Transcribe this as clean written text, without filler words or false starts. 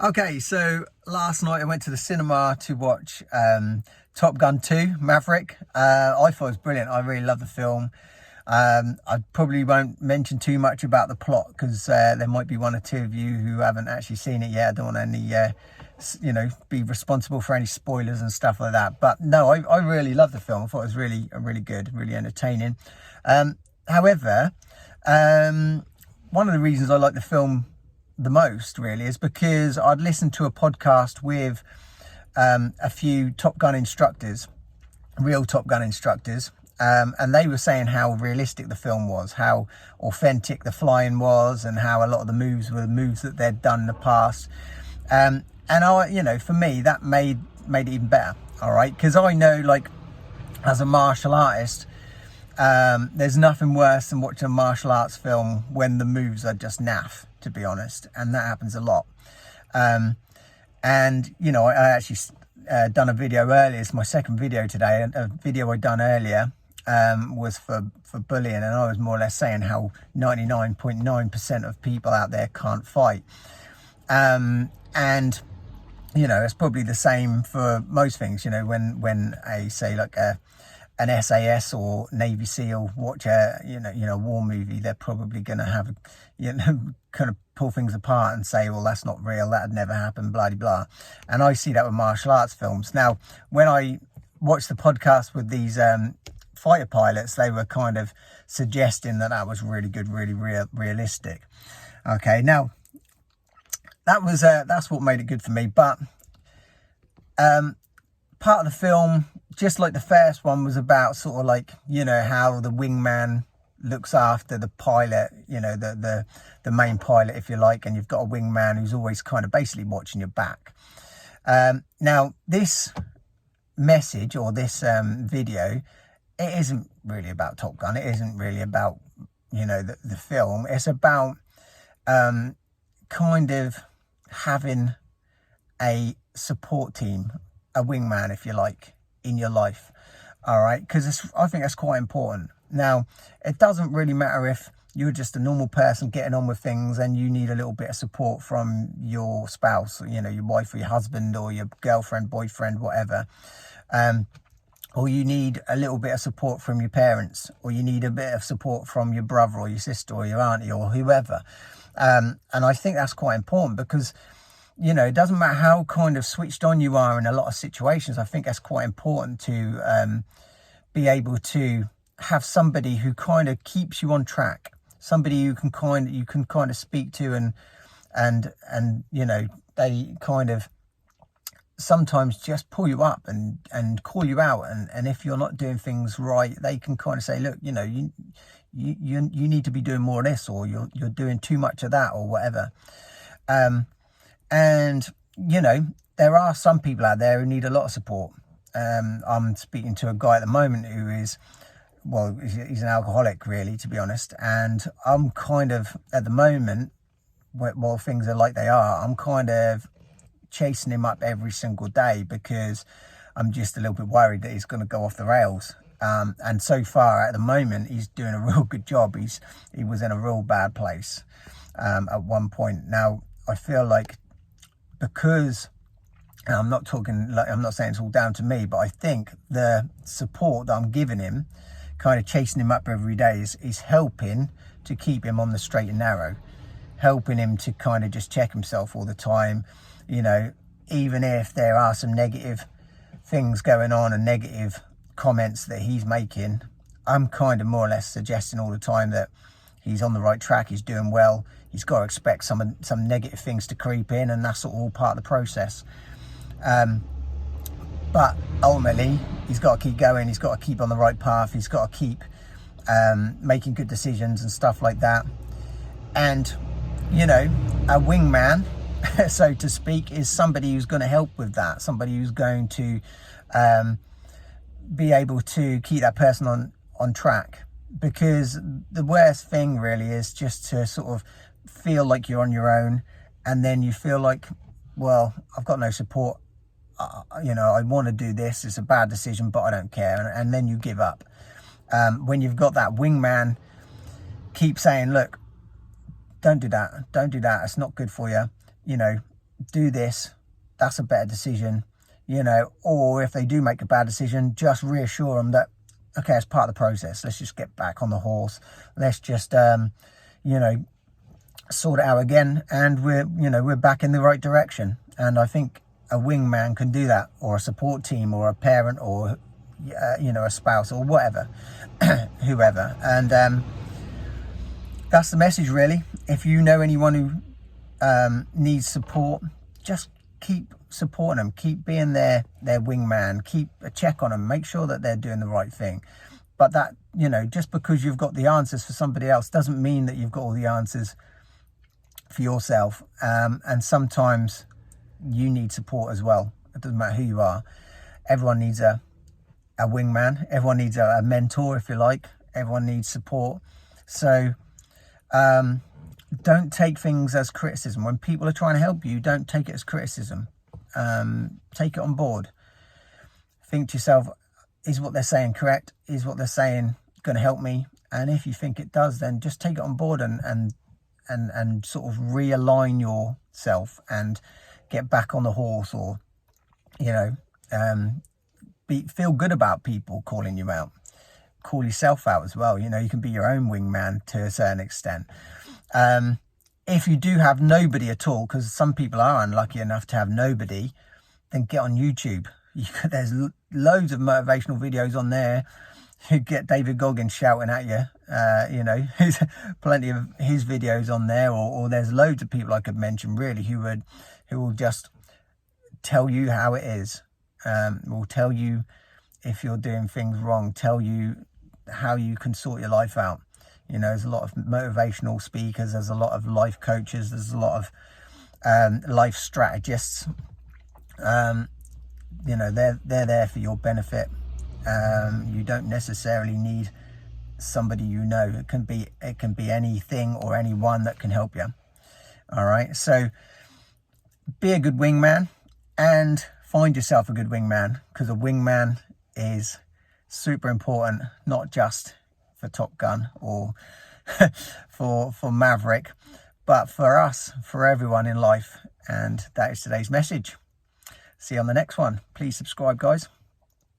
Okay, so last night I went to the cinema to watch Top Gun 2 Maverick. I thought it was brilliant. I really love the film. I probably won't mention too much about the plot because there might be one or two of you who haven't actually seen it yet. I don't want any, be responsible for any spoilers and stuff like that. But no, I really loved the film. I thought it was really good, really entertaining. However, one of the reasons I like the film the most really is because I'd listened to a podcast with a few Top Gun instructors, real Top Gun instructors, and they were saying how realistic the film was, how authentic the flying was, and how a lot of the moves were moves that they'd done in the past. And for me, that made it even better. All right, because I know, like, as a martial artist, there's nothing worse than watching a martial arts film when the moves are just naff, to be honest, and that happens a lot. I actually done a video earlier. It's my second video today. A video I done earlier was for bullying, and I was more or less saying how 99.9% of people out there can't fight. It's probably the same for most things. When I say like an SAS or Navy SEAL watch a war movie, they're probably going to have kind of pull things apart and say, well, that's not real, that'd never happen, blah blah blah. And I see that with martial arts films. Now, when I watched the podcast with these fighter pilots, they were kind of suggesting that was really good, really realistic. Okay, now that's what made it good for me. But part of the film, just like the first one, was about sort of like, how the wingman looks after the pilot, the main pilot, if you like, and you've got a wingman who's always kind of basically watching your back. Now, this message or this video, it isn't really about Top Gun. It isn't really about, the film. It's about kind of having a support team, a wingman, if you like, in your life. All right, because I think that's quite important. Now, it doesn't really matter if you're just a normal person getting on with things and you need a little bit of support from your spouse, or, your wife or your husband or your girlfriend, boyfriend, whatever. Or you need a little bit of support from your parents, or you need a bit of support from your brother or your sister or your auntie or whoever. And I think that's quite important because, it doesn't matter how kind of switched on you are in a lot of situations. I think that's quite important to be able to have somebody who kind of keeps you on track, somebody you can kind of speak to, and they kind of sometimes just pull you up and call you out, and if you're not doing things right, they can kind of say, look, you need to be doing more of this, or you're doing too much of that, or whatever. And there are some people out there who need a lot of support. I'm speaking to a guy at the moment who is, well, he's an alcoholic, really, to be honest. And I'm kind of, at the moment, while things are like they are, I'm kind of chasing him up every single day because I'm just a little bit worried that he's going to go off the rails. And so far, at the moment, he's doing a real good job. He was in a real bad place at one point. Now, I feel like, because, and I'm not saying it's all down to me, but I think the support that I'm giving him, kind of chasing him up every day, is helping to keep him on the straight and narrow, helping him to kind of just check himself all the time. Even if there are some negative things going on and negative comments that he's making, I'm kind of more or less suggesting all the time that he's on the right track, he's doing well. He's got to expect some negative things to creep in, and that's all part of the process. But ultimately, he's got to keep going. He's got to keep on the right path. He's got to keep making good decisions and stuff like that. And, a wingman, so to speak, is somebody who's going to help with that. Somebody who's going to be able to keep that person on track. Because the worst thing really is just to sort of feel like you're on your own, and then you feel like, well, I've got no support. I want to do this. It's a bad decision, but I don't care. And then you give up. When you've got that wingman, keep saying, look, don't do that. Don't do that. It's not good for you. do this, that's a better decision, you know. Or if they do make a bad decision, just reassure them that, okay, it's part of the process. Let's just get back on the horse. Let's just, you know, sort it out again, and we're back in the right direction. And I think a wingman can do that, or a support team, or a parent, or you know, a spouse, or whatever, whoever. And that's the message, really. If you know anyone who needs support, just keep supporting them, keep being their wingman, keep a check on them, make sure that they're doing the right thing. But that, you know, just because you've got the answers for somebody else doesn't mean that you've got all the answers for yourself. And sometimes you need support as well. It doesn't matter who you are. Everyone needs a wingman. Everyone needs a mentor, if you like. Everyone needs support. So don't take things as criticism. When people are trying to help you, don't take it as criticism. Take it on board. Think to yourself, is what they're saying correct? Is what they're saying going to help me? And if you think it does, then just take it on board and sort of realign yourself and get back on the horse. Or, you know, feel good about people calling you out. Call yourself out as well. You know, you can be your own wingman to a certain extent. If you do have nobody at all, because some people are unlucky enough to have nobody, then get on YouTube. There's loads of motivational videos on there. You get David Goggins shouting at you. You know, there's plenty of his videos on there, or there's loads of people I could mention, really, who will just tell you how it is. Will tell you if you're doing things wrong, tell you how you can sort your life out. You know, there's a lot of motivational speakers, there's a lot of life coaches, there's a lot of life strategists. You know, they're there for your benefit. You don't necessarily need somebody, you know. It can be anything or anyone that can help you. All right, so be a good wingman and find yourself a good wingman, because a wingman is super important, not just for Top Gun or for Maverick, but for us, for everyone in life. And that is today's message. See you on the next one. Please subscribe, guys.